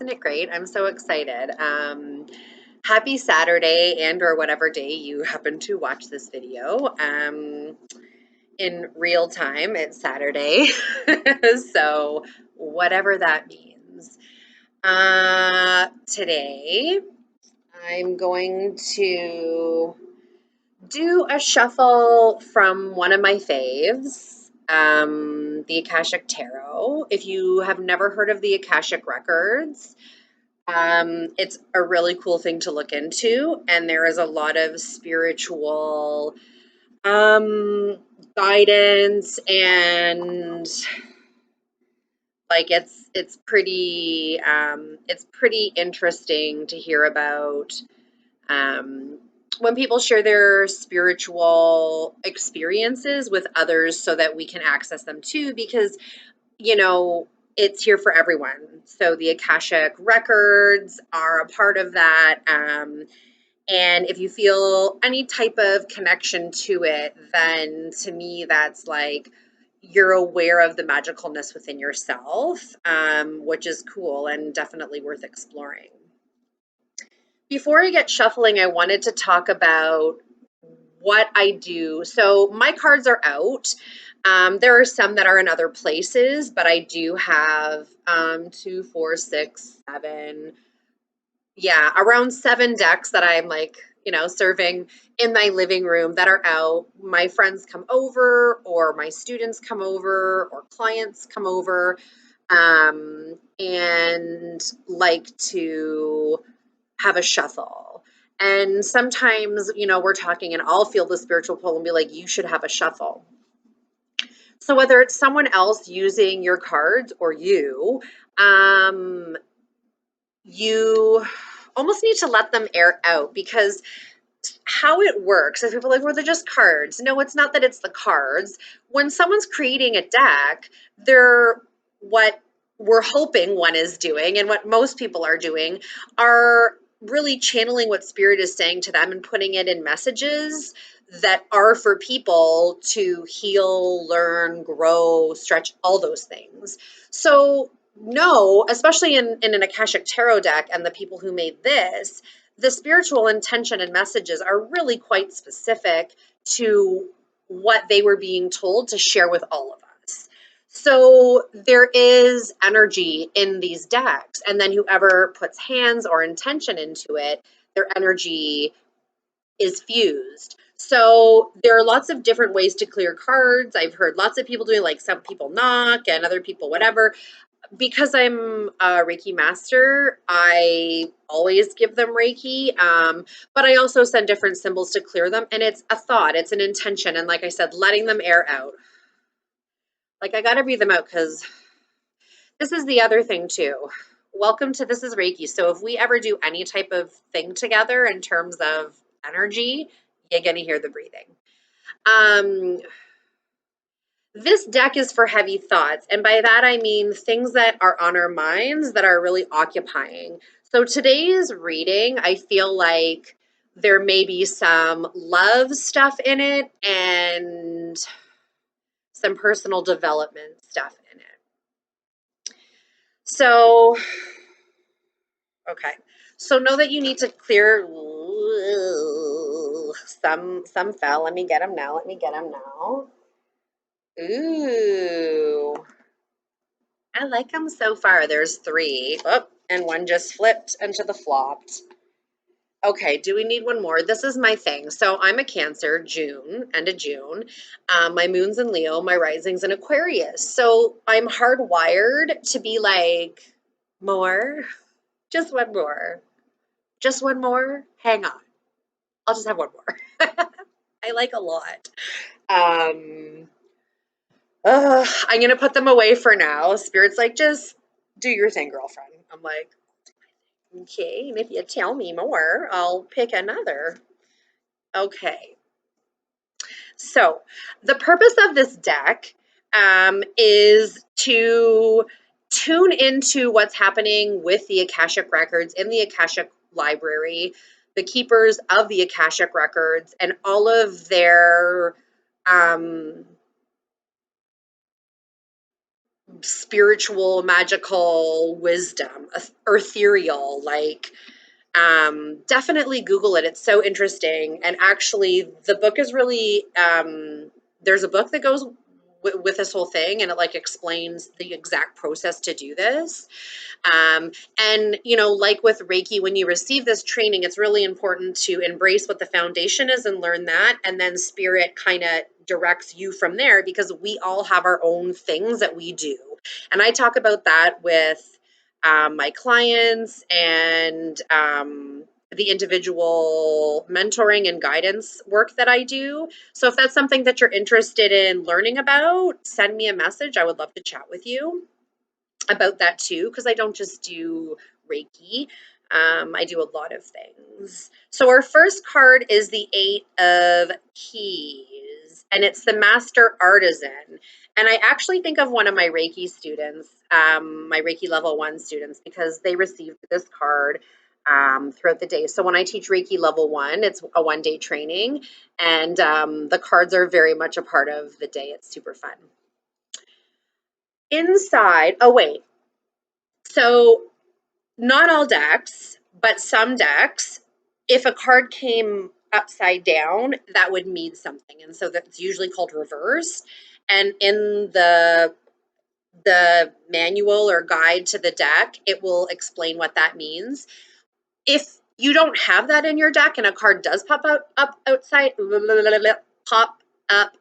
Isn't it great? I'm so excited. Happy Saturday and or whatever day you happen to watch this video. In real time, it's Saturday. So whatever that means. Today, I'm going to do a shuffle from one of my faves, the Akashic Tarot. If you have never heard of the Akashic Records, it's a really cool thing to look into, and there is a lot of spiritual guidance, and like it's pretty interesting to hear about when people share their spiritual experiences with others so that we can access them too, because it's here for everyone. So the Akashic records are a part of that. And if you feel any type of connection to it, then to me, that's like you're aware of the magicalness within yourself, which is cool and definitely worth exploring. Before I get shuffling, I wanted to talk about what I do. So my cards are out. There are some that are in other places, but I do have 2, 4, 6, 7, around 7 decks that I'm serving in my living room that are out. My friends come over, or my students come over, or clients come over, and like to have a shuffle. And sometimes, we're talking and I'll feel the spiritual pull and be like, you should have a shuffle. So whether it's someone else using your cards or you almost need to let them air out, because how it works is people are like, well, they're just cards. No, it's not that it's the cards. When someone's creating a deck, they're what we're hoping one is doing, and what most people are doing, are really channeling what spirit is saying to them and putting it in messages that are for people to heal, learn, grow, stretch, all those things. So no, especially in an Akashic Tarot deck and the people who made this, the spiritual intention and messages are really quite specific to what they were being told to share with all of us. So there is energy in these decks, and then whoever puts hands or intention into it, their energy is fused. So there are lots of different ways to clear cards. I've heard lots of people doing, like, some people knock and other people whatever. Because I'm a Reiki master, I always give them Reiki, but I also send different symbols to clear them, and it's a thought, it's an intention, and like I said, letting them air out. Like, I gotta breathe them out, because this is the other thing too. Welcome to This is Reiki. So if we ever do any type of thing together in terms of energy, you're gonna hear the breathing. This deck is for heavy thoughts, and by that I mean things that are on our minds that are really occupying. So today's reading, I feel like there may be some love stuff in it and some personal development stuff in it. So, okay. So know that you need to clear some fell. Let me get them now. Ooh. I like them so far. There's 3. Oh, and one just flipped into the flopped. Okay, do we need one more? This is my thing. So I'm a Cancer, end of June. My moon's in Leo, my rising's in Aquarius. So I'm hardwired to be like, more, just one more, just one more. Hang on, I'll just have one more. I like a lot. I'm gonna put them away for now. Spirit's like, just do your thing, girlfriend. I'm like, okay, and if you tell me more, I'll pick another. Okay. So the purpose of this deck is to tune into what's happening with the Akashic Records in the Akashic Library, the keepers of the Akashic Records, and all of their spiritual, magical wisdom, ethereal, like definitely Google it. It's so interesting. And actually, the book is really, there's a book that goes with this whole thing, and it like explains the exact process to do this. And, you know, like with Reiki, when you receive this training, it's really important to embrace what the foundation is and learn that. And then spirit kind of directs you from there, because we all have our own things that we do. And I talk about that with my clients and the individual mentoring and guidance work that I do. So if that's something that you're interested in learning about, send me a message. I would love to chat with you about that too, because I don't just do Reiki. I do a lot of things. So our first card is the Eight of Keys, and it's the Master Artisan. And I actually think of one of my Reiki students, my Reiki level 1 students, because they received this card throughout the day. So when I teach Reiki level 1, it's a 1-day training, and the cards are very much a part of the day. It's super fun. Inside, oh wait, so not all decks, but some decks, if a card came upside down, that would mean something. And so that's usually called reverse. And in the manual or guide to the deck, it will explain what that means. If you don't have that in your deck and a card does pop out up outside pop up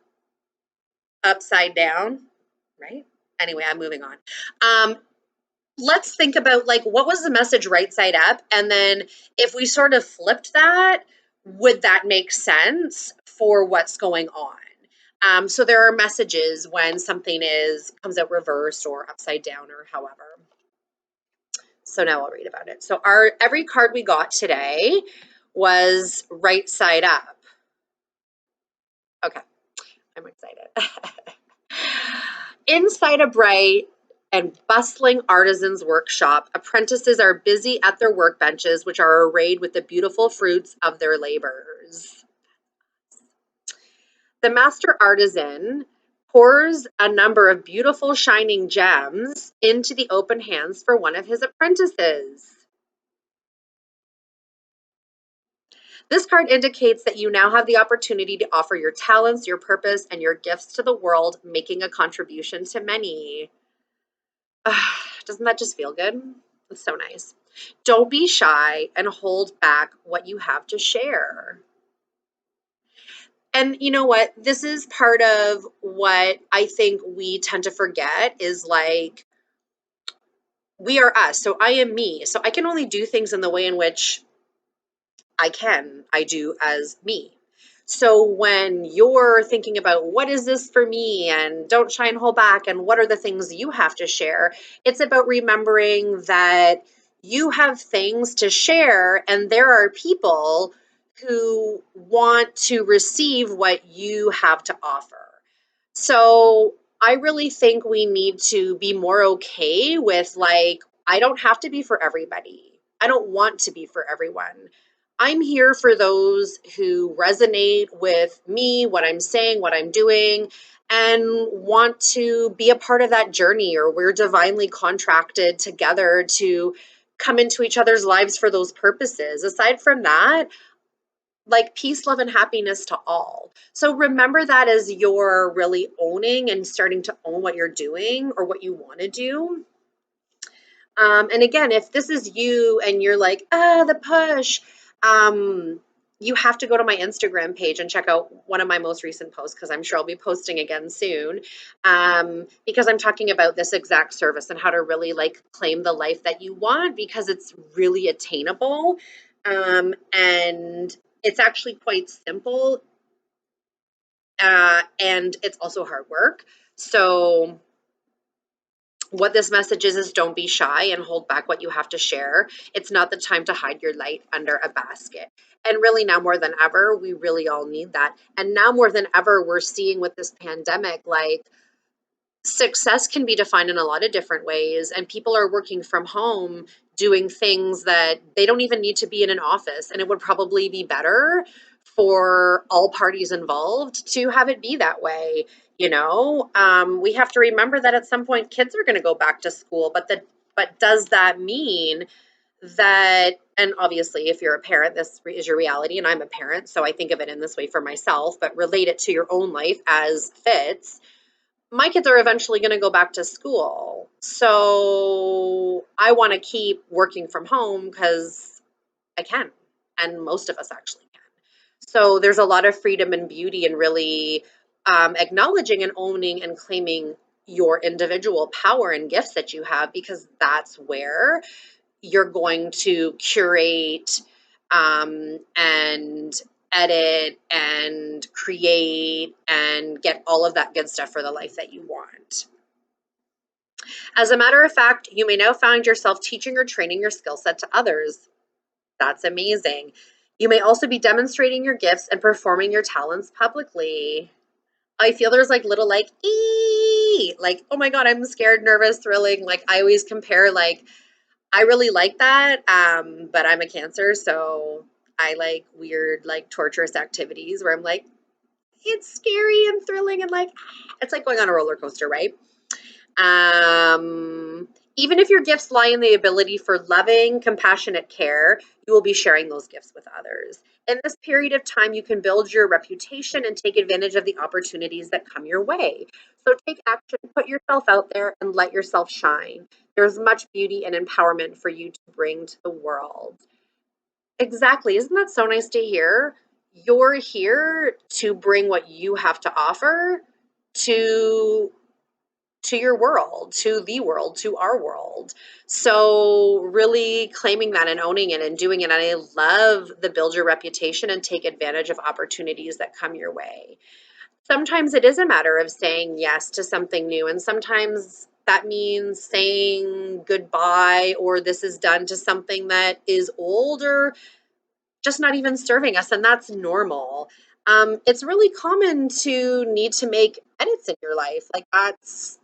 upside down, right? Anyway, I'm moving on. Let's think about like, what was the message right side up? And then if we sort of flipped that, would that make sense for what's going on? So there are messages when something comes out reversed or upside down or however. So now I'll read about it. So every card we got today was right side up. Okay, I'm excited. Inside a bright and bustling artisans' workshop, apprentices are busy at their workbenches, which are arrayed with the beautiful fruits of their labors. The master artisan pours a number of beautiful shining gems into the open hands for one of his apprentices. This card indicates that you now have the opportunity to offer your talents, your purpose, and your gifts to the world, making a contribution to many. Doesn't that just feel good? It's so nice. Don't be shy and hold back what you have to share. And you know what? This is part of what I think we tend to forget is like, we are us. So I am me. So I can only do things in the way in which I do as me. So when you're thinking about what is this for me and don't try and hold back and what are the things you have to share, it's about remembering that you have things to share and there are people who want to receive what you have to offer. So I really think we need to be more okay with like, I don't have to be for everybody. I don't want to be for everyone. I'm here for those who resonate with me, what I'm saying, what I'm doing, and want to be a part of that journey, or we're divinely contracted together to come into each other's lives for those purposes. Aside from that, like peace, love, and happiness to all. So remember that as you're really owning and starting to own what you're doing or what you want to do. And again, if this is you and you're like, the push, you have to go to my Instagram page and check out one of my most recent posts, because I'm sure I'll be posting again soon, because I'm talking about this exact service and how to really like claim the life that you want, because it's really attainable. And it's actually quite simple, and it's also hard work. So what this message is don't be shy and hold back what you have to share. It's not the time to hide your light under a basket. And really now more than ever, we really all need that. And now more than ever, we're seeing with this pandemic, like success can be defined in a lot of different ways, and people are working from home doing things that they don't even need to be in an office, and it would probably be better for all parties involved to have it be that way. We have to remember that at some point kids are going to go back to school, but does that mean that, and obviously if you're a parent, this is your reality, and I'm a parent, so I think of it in this way for myself, but relate it to your own life as fits. My kids are eventually going to go back to school, so I want to keep working from home because I can, and most of us actually can. So there's a lot of freedom and beauty in really acknowledging and owning and claiming your individual power and gifts that you have, because that's where you're going to curate and edit and create and get all of that good stuff for the life that you want. As a matter of fact, you may now find yourself teaching or training your skill set to others. That's amazing. You may also be demonstrating your gifts and performing your talents publicly. I feel there's like little like, like, oh my God, I'm scared, nervous, thrilling. Like I always compare, like, I really like that. But I'm a Cancer, so I like weird, like torturous activities where I'm like, it's scary and thrilling and like, it's like going on a roller coaster, right? Even if your gifts lie in the ability for loving, compassionate care, you will be sharing those gifts with others. In this period of time, you can build your reputation and take advantage of the opportunities that come your way. So take action, put yourself out there, and let yourself shine. There's much beauty and empowerment for you to bring to the world. Exactly. Isn't that so nice to hear? You're here to bring what you have to offer to your world, to the world, to our world. So really claiming that and owning it and doing it. And I love the build your reputation and take advantage of opportunities that come your way. Sometimes it is a matter of saying yes to something new. And sometimes that means saying goodbye, or this is done to something that is old or just not even serving us. And that's normal. It's really common to need to make edits in your life. Like that's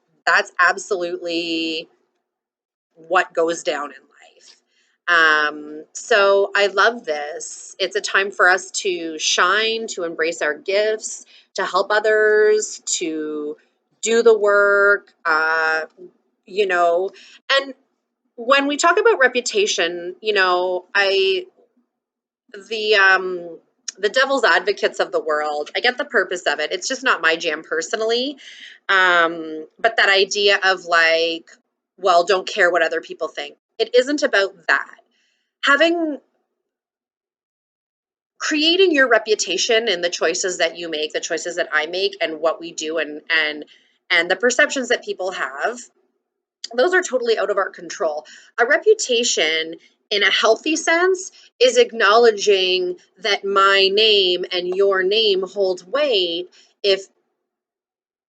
absolutely what goes down in life. So I love this. It's a time for us to shine, to embrace our gifts, to help others, to do the work, you know, and when we talk about reputation, the devil's advocates of the world, I get the purpose of it. It's just not my jam personally. But that idea of like, well, don't care what other people think. It isn't about that. Having Creating your reputation in the choices that you make, the choices that I make, and what we do, and the perceptions that people have, those are totally out of our control. A reputation, in a healthy sense, is acknowledging that my name and your name holds weight. If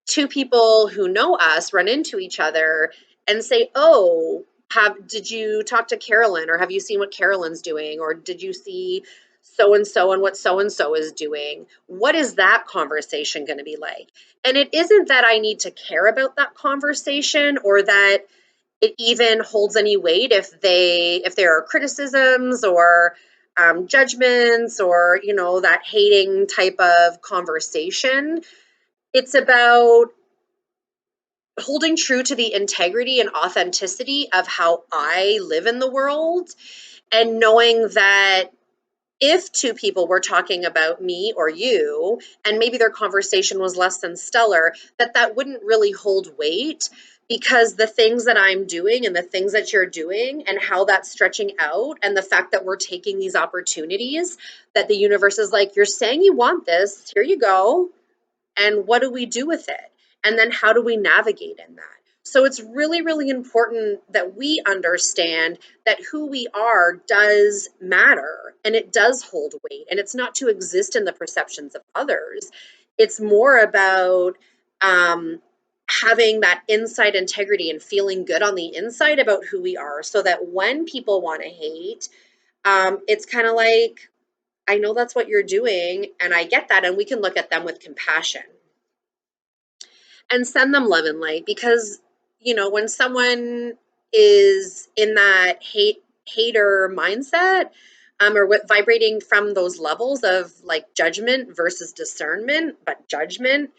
two people who know us run into each other and say, "Oh, did you talk to Carolyn, or have you seen what Carolyn's doing, or did you see so and what so and so is doing?" What is that conversation going to be like? And it isn't that I need to care about that conversation, or that it even holds any weight if there are criticisms or judgments, or that hating type of conversation. It's about holding true to the integrity and authenticity of how I live in the world, and knowing that if two people were talking about me or you, and maybe their conversation was less than stellar, that wouldn't really hold weight, because the things that I'm doing and the things that you're doing and how that's stretching out, and the fact that we're taking these opportunities, that the universe is like, you're saying you want this, here you go. And what do we do with it? And then how do we navigate in that? So it's really, really important that we understand that who we are does matter, and it does hold weight, and it's not to exist in the perceptions of others. It's more about having that inside integrity and feeling good on the inside about who we are, so that when people want to hate, it's kind of like, I know that's what you're doing, and I get that, and we can look at them with compassion and send them love and light. Because when someone is in that hater mindset, or what vibrating from those levels of like judgment versus discernment, but judgment.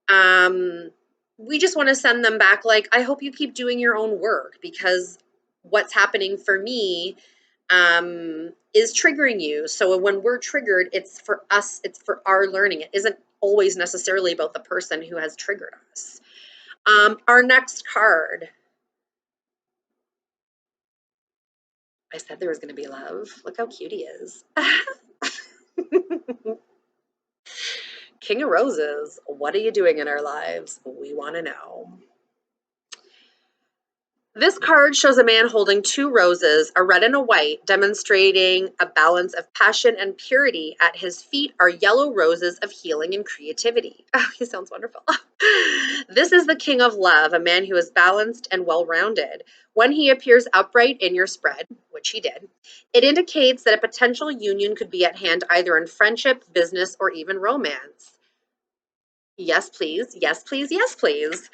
Um, we just want to send them back like, I hope you keep doing your own work, because what's happening for me is triggering you. So when we're triggered, it's for us, it's for our learning. It isn't always necessarily about the person who has triggered us. Our next card. I said there was going to be love. Look how cute he is. King of Roses, what are you doing in our lives? We want to know. This card shows a man holding two roses, a red and a white, demonstrating a balance of passion and purity. At his feet are yellow roses of healing and creativity. Oh, he sounds wonderful. This is the king of love, a man who is balanced and well-rounded. When he appears upright in your spread, which he did, it indicates that a potential union could be at hand either in friendship, business, or even romance. Yes, please. Yes, please. Yes, please.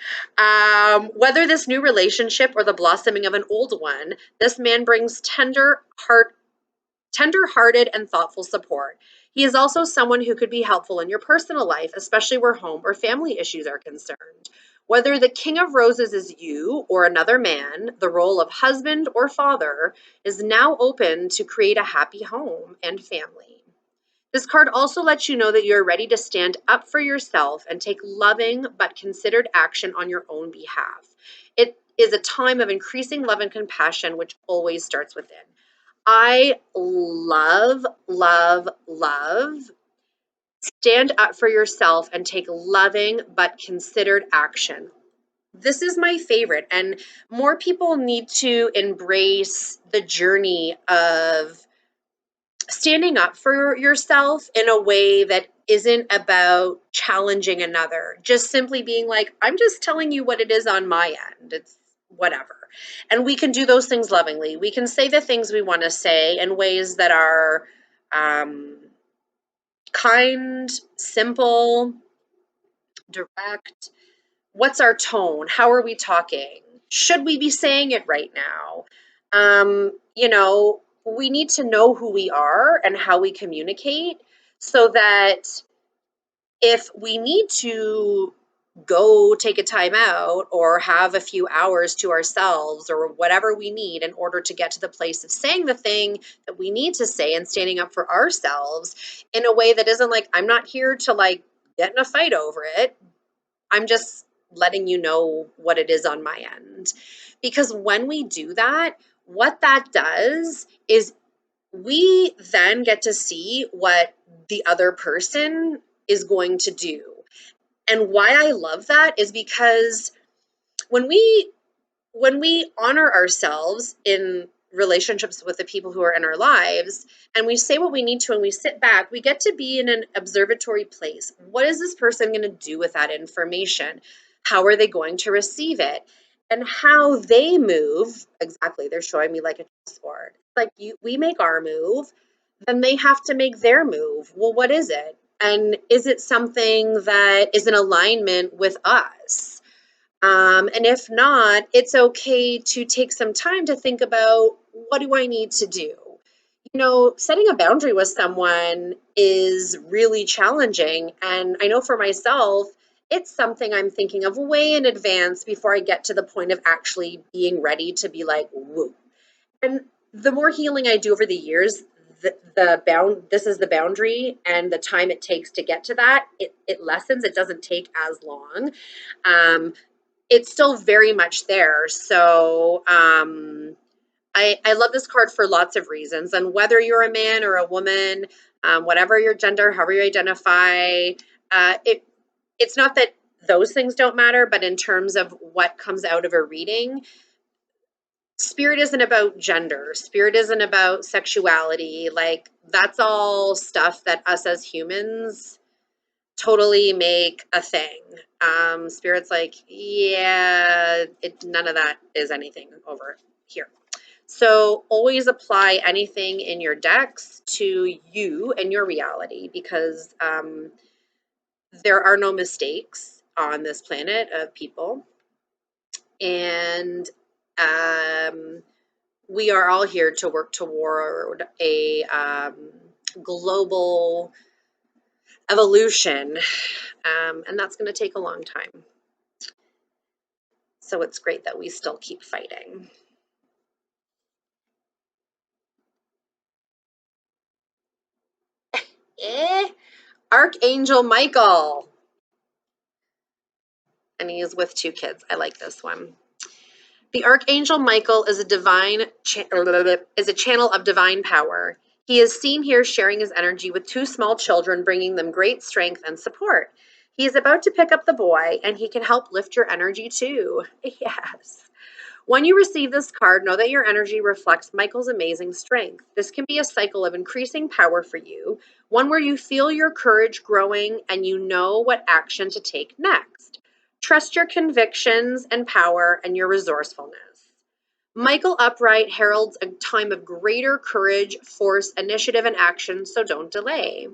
Whether this new relationship or the blossoming of an old one, this man brings tender-hearted and thoughtful support. He is also someone who could be helpful in your personal life, especially where home or family issues are concerned. Whether the King of Roses is you or another man, the role of husband or father is now open to create a happy home and family. This card also lets you know that you're ready to stand up for yourself and take loving but considered action on your own behalf. It is a time of increasing love and compassion, which always starts within. I love, love, love. Stand up for yourself and take loving but considered action. This is my favorite, and more people need to embrace the journey of standing up for yourself in a way that isn't about challenging another, just simply being like, I'm just telling you what it is on my end. It's whatever. And we can do those things lovingly. We can say the things we want to say in ways that are um, kind, simple, direct. What's our tone? How are we talking? Should we be saying it right now? We need to know who we are and how we communicate so that if we need to go take a time out or have a few hours to ourselves or whatever we need in order to get to the place of saying the thing that we need to say and standing up for ourselves in a way that isn't like, I'm not here to like get in a fight over it. I'm just letting you know what it is on my end. Because when we do that, what that does is we then get to see what the other person is going to do. And why I love that is because when we honor ourselves in relationships with the people who are in our lives and we say what we need to and we sit back, we get to be in an observatory place. What is this person going to do with that information? How are they going to receive it? And how they move, exactly, they're showing me like a chessboard. Like we make our move, then they have to make their move. Well, what is it? And is it something that is in alignment with us? And if not, it's okay to take some time to think about, what do I need to do? Setting a boundary with someone is really challenging. And I know for myself, it's something I'm thinking of way in advance before I get to the point of actually being ready to be like, woo. And the more healing I do over the years, this is the boundary, and the time it takes to get to that, it lessens. It doesn't take as long. It's still very much there. So I love this card for lots of reasons. And whether you're a man or a woman, whatever your gender, however you identify, it's not that those things don't matter, but in terms of what comes out of a reading, spirit isn't about gender. Spirit isn't about sexuality. Like, that's all stuff that us as humans totally make a thing. Spirit's like, yeah, none of that is anything over here. So always apply anything in your decks to you and your reality, because there are no mistakes on this planet of people. And we are all here to work toward a global evolution, and that's going to take a long time. So it's great that we still keep fighting. Archangel Michael. And he is with 2 kids. I like this one. The Archangel Michael is a channel of divine power. He is seen here sharing his energy with 2 small children, bringing them great strength and support. He is about to pick up the boy, and he can help lift your energy too. Yes. When you receive this card, know that your energy reflects Michael's amazing strength. This can be a cycle of increasing power for you, one where you feel your courage growing and you know what action to take next. Trust your convictions and power and your resourcefulness. Michael upright heralds a time of greater courage, force, initiative, and action, so don't delay.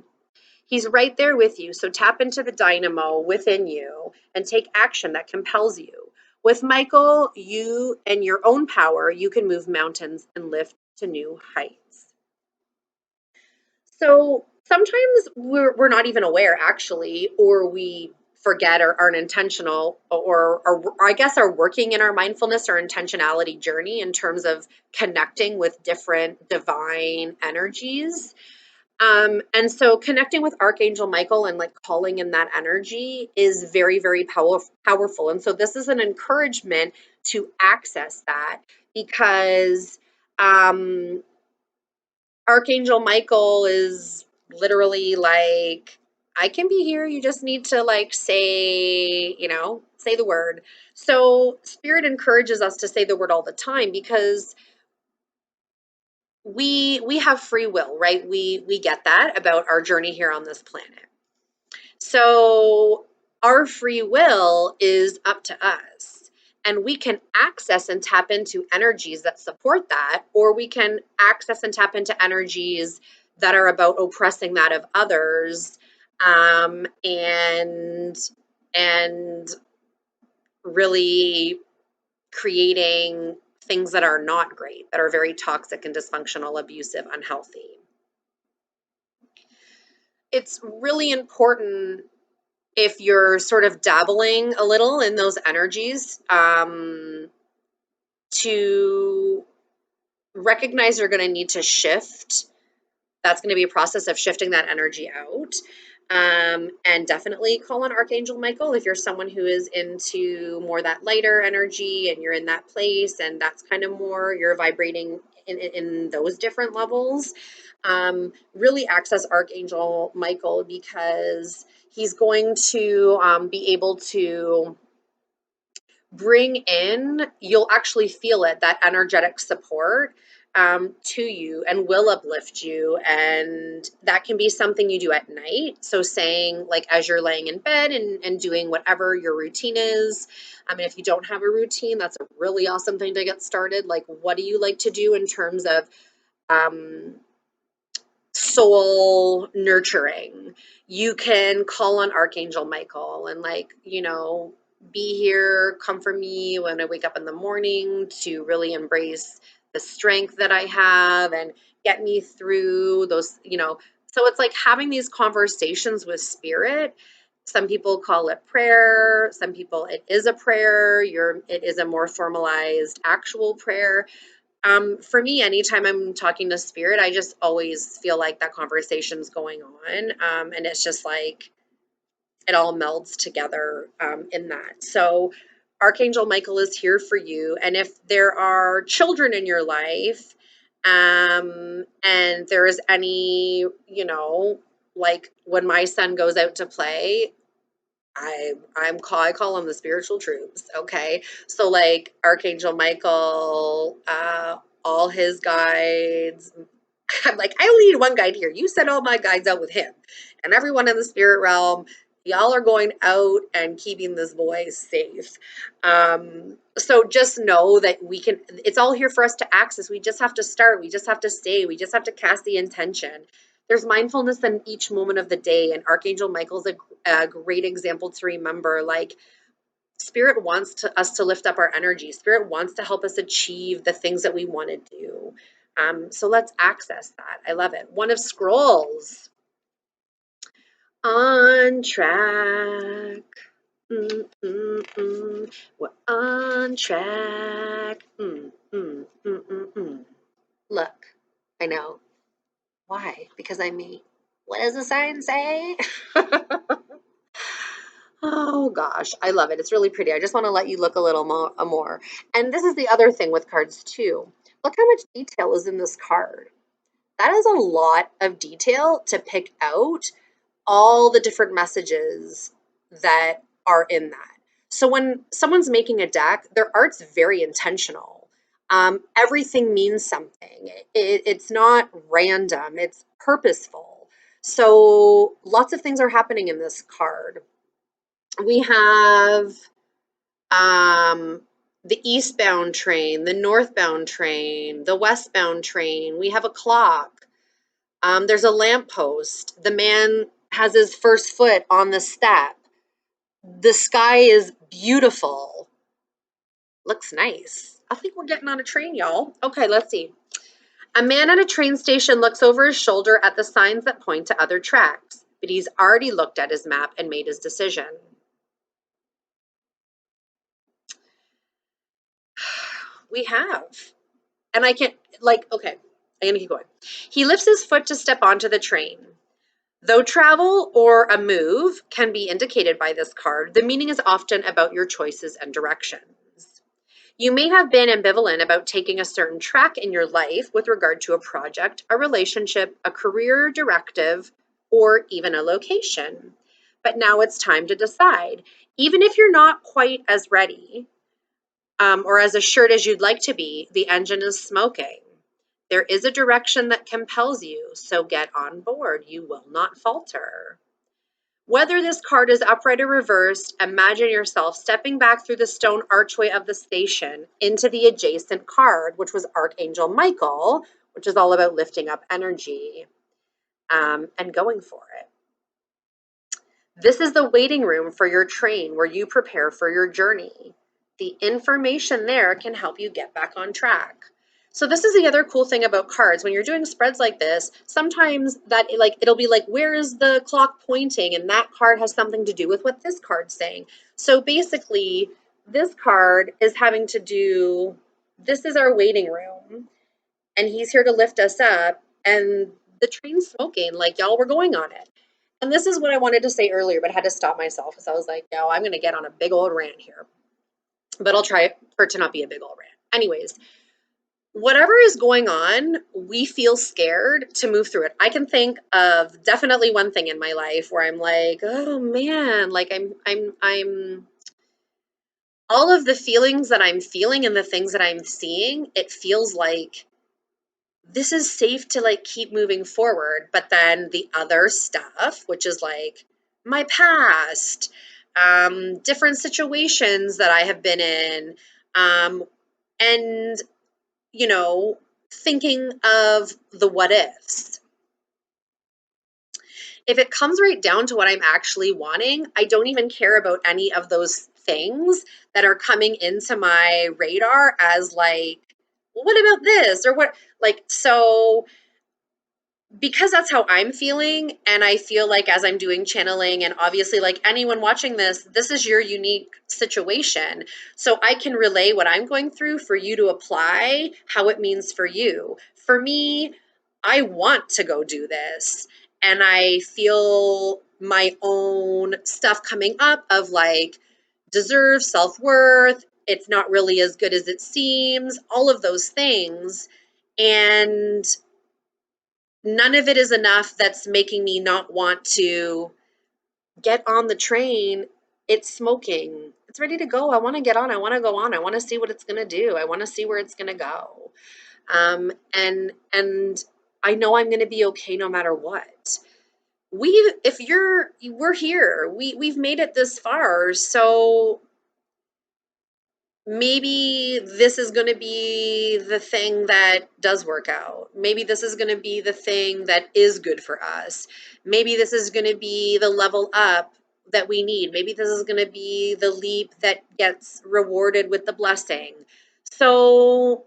He's right there with you, so tap into the dynamo within you and take action that compels you. With Michael, you and your own power, you can move mountains and lift to new heights. So sometimes we're not even aware, actually, or we forget or aren't intentional, or I guess are working in our mindfulness or intentionality journey in terms of connecting with different divine energies. And so connecting with Archangel Michael and like calling in that energy is very, very powerful. And so this is an encouragement to access that because Archangel Michael is literally like, I can be here. You just need to like say, say the word. So Spirit encourages us to say the word all the time because we have free will, right? We get that about our journey here on this planet. So our free will is up to us. And we can access and tap into energies that support that, or we can access and tap into energies that are about oppressing that of others, and really creating things that are not great, that are very toxic and dysfunctional, abusive, unhealthy. It's really important if you're sort of dabbling a little in those energies, to recognize you're going to need to shift. That's going to be a process of shifting that energy out. And definitely call on Archangel Michael if you're someone who is into more that lighter energy and you're in that place and that's kind of more, you're vibrating in those different levels. Really access Archangel Michael because he's going to be able to bring in, you'll actually feel it, that energetic support to you and will uplift you. And that can be something you do at night. So saying like as you're laying in bed and doing whatever your routine is. I mean, if you don't have a routine, that's a really awesome thing to get started. Like, what do you like to do in terms of soul nurturing? You can call on Archangel Michael and be here, comfort me when I wake up in the morning to really embrace the strength that I have and get me through those. So it's like having these conversations with spirit. Some people call it prayer, some people it is a prayer, it is a more formalized actual prayer. For me, anytime I'm talking to spirit, I just always feel like that conversation's going on. And it's just like it all melds together in that. So Archangel Michael is here for you. And if there are children in your life, and there is any, like when my son goes out to play, I call them the spiritual troops. Okay. So like Archangel Michael, all his guides. I'm like, I only need one guide here. You send all my guides out with him. And everyone in the spirit realm, y'all are going out and keeping this boy safe. So just know that it's all here for us to access. We just have to start. We just have to stay. We just have to cast the intention. There's mindfulness in each moment of the day, and Archangel Michael's a great example to remember. Like, Spirit wants us to lift up our energy. Spirit wants to help us achieve the things that we want to do. So let's access that. I love it. One of Scrolls. On track. Mm, mm, mm. We're on track. Look, I know. Why? Because I'm me. What does the sign say? Oh gosh, I love it. It's really pretty. I just want to let you look a little more. And this is the other thing with cards too. Look how much detail is in this card. That is a lot of detail to pick out all the different messages that are in that. So when someone's making a deck, their art's very intentional. Everything means something. It's not random, it's purposeful. So lots of things are happening in this card. We have the eastbound train, the northbound train, the westbound train. We have a clock. There's a lamppost. The man has his first foot on the step. The sky is beautiful. Looks nice. I think we're getting on a train, y'all. Okay, let's see. A man at a train station looks over his shoulder at the signs that point to other tracks, but he's already looked at his map and made his decision. We have. And I can't, like, okay, I'm gonna keep going. He lifts his foot to step onto the train. Though travel or a move can be indicated by this card, the meaning is often about your choices and directions. You may have been ambivalent about taking a certain track in your life with regard to a project, a relationship, a career directive, or even a location. But now it's time to decide. Even if you're not quite as ready or as assured as you'd like to be, the engine is smoking. There is a direction that compels you, so get on board. You will not falter. Whether this card is upright or reversed, imagine yourself stepping back through the stone archway of the station into the adjacent card, which was Archangel Michael, which is all about lifting up energy and going for it. This is the waiting room for your train where you prepare for your journey. The information there can help you get back on track. So this is the other cool thing about cards. When you're doing spreads like this, sometimes that it'll be like, where is the clock pointing? And that card has something to do with what this card's saying. So basically, this card is having to do, this is our waiting room, and he's here to lift us up, and the train's smoking, like y'all were going on it. And this is what I wanted to say earlier, but I had to stop myself because I was like, no, I'm going to get on a big old rant here. But I'll try for it to not be a big old rant. Anyways, whatever is going on, we feel scared to move through it. I can think of definitely one thing in my life where I'm like, oh man, like I'm all of the feelings that I'm feeling and the things that I'm seeing, it feels like this is safe to like keep moving forward. But then the other stuff, which is like my past, different situations that I have been in, and, you know, thinking of the what ifs. If it comes right down to what I'm actually wanting, I don't even care about any of those things that are coming into my radar as like, well, what about this? Or what, like, so because that's how I'm feeling, and I feel like as I'm doing channeling, and obviously like anyone watching this, this is your unique situation. So I can relay what I'm going through for you to apply how it means for you. For me, I want to go do this, and I feel my own stuff coming up of like deserve, self-worth, it's not really as good as it seems, all of those things. And none of it is enough that's making me not want to get on the train. It's smoking. It's ready to go. I want to get on. I want to go on. I want to see what it's going to do. I want to see where it's going to go. And I know I'm going to be okay no matter what. We're here. We've made it this far. So maybe this is going to be the thing that does work out. Maybe this is going to be the thing that is good for us. Maybe this is going to be the level up that we need. Maybe this is going to be the leap that gets rewarded with the blessing. So,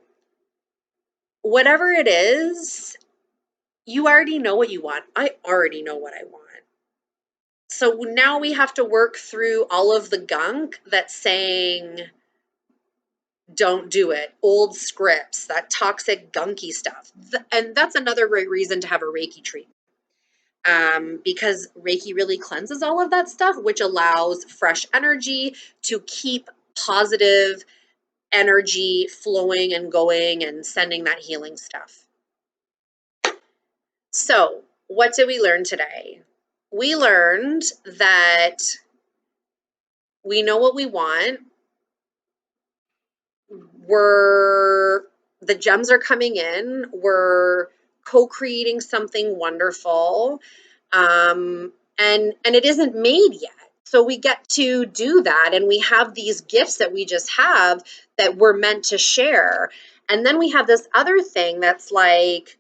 whatever it is, you already know what you want. I already know what I want. So now we have to work through all of the gunk that's saying, don't do it, old scripts, that toxic, gunky stuff. And that's another great reason to have a Reiki treatment. Because Reiki really cleanses all of that stuff, which allows fresh energy to keep positive energy flowing and going and sending that healing stuff. So, what did we learn today? We learned that we know what we want. The gems are coming in. We're co-creating something wonderful. And it isn't made yet. So we get to do that, and we have these gifts that we just have that we're meant to share. And then we have this other thing that's like,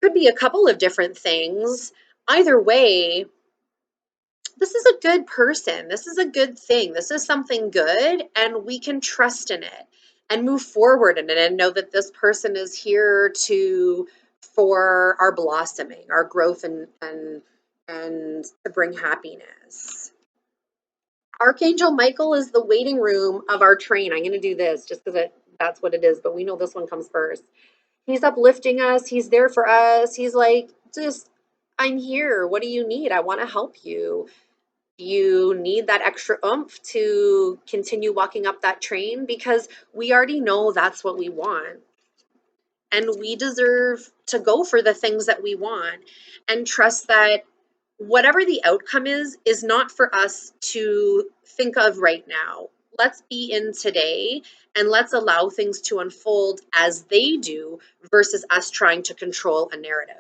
could be a couple of different things. Either way, this is a good person. This is a good thing. This is something good, and we can trust in it and move forward in it and know that this person is here for our blossoming, our growth, and to bring happiness. Archangel Michael is the waiting room of our train. I'm going to do this just because that's what it is, but we know this one comes first. He's uplifting us. He's there for us. He's like, I'm here. What do you need? I want to help you. You need that extra oomph to continue walking up that train, because we already know that's what we want. And we deserve to go for the things that we want and trust that whatever the outcome is not for us to think of right now. Let's be in today and let's allow things to unfold as they do versus us trying to control a narrative.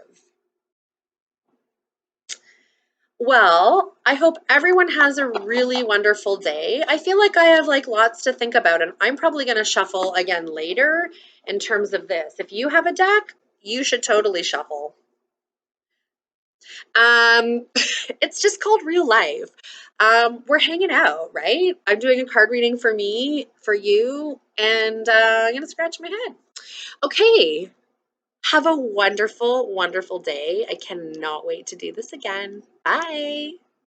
Well, I hope everyone has a really wonderful day. I feel like I have like lots to think about, and I'm probably going to shuffle again later in terms of this. If you have a deck, you should totally shuffle. It's just called real life. We're hanging out, right? I'm doing a card reading for me, for you, and I'm going to scratch my head. Okay. Have a wonderful, wonderful day. I cannot wait to do this again. Bye.